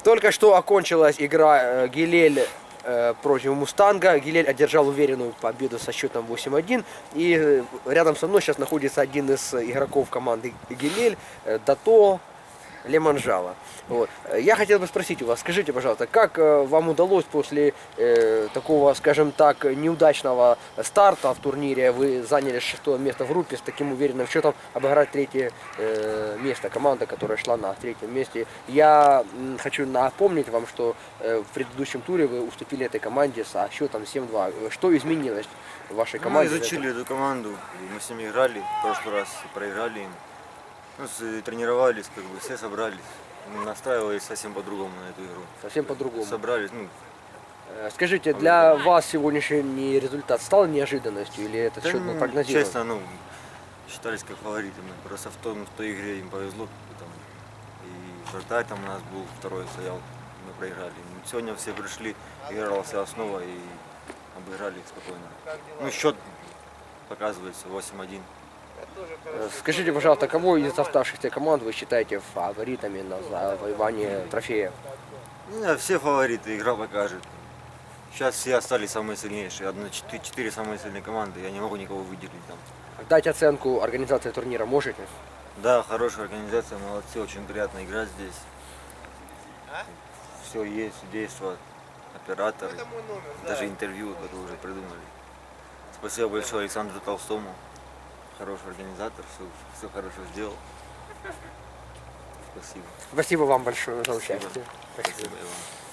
Только что окончилась игра Гилель против Мустанга. Гилель одержал уверенную победу со счетом 8-1. И рядом со мной сейчас находится один из игроков команды Гилель, Дато Леманжала. Вот. Я хотел бы спросить у вас, скажите, пожалуйста, как вам удалось после такого, скажем так, неудачного старта в турнире, вы заняли 6-е место в группе с таким уверенным счетом, обыграть 3-е место, команда, которая шла на 3-м месте. Я хочу напомнить вам, что в предыдущем туре вы уступили этой команде со счетом 7-2. Что изменилось в вашей команде? Мы изучили эту команду, мы с ними играли, в прошлый раз проиграли им. Тренировались, как бы все собрались, настраивались совсем по-другому на эту игру. Совсем по-другому. Собрались, Скажите, для вас сегодняшний результат стал неожиданностью или этот счет был прогнозирован? честно, считались как фаворитами. Просто в той игре им повезло. Там, и вратарь там у нас был, второй стоял, мы проиграли. Сегодня все пришли, играла вся основа и обыграли их спокойно. Счет показывается 8-1. Скажите, пожалуйста, кого из оставшихся команд вы считаете фаворитами на завоевание трофея? Все фавориты, игра покажет. Сейчас все остались самые сильнейшие. 4 самые сильные команды, я не могу никого выделить там. Дать оценку организации турнира можете? Да, хорошая организация, молодцы, очень приятно играть здесь. Все есть, судейство, операторы, даже интервью, которые уже придумали. Спасибо большое Александру Толстому, хороший организатор, все хорошо сделал. Спасибо. Спасибо вам большое за участие. Спасибо и вам.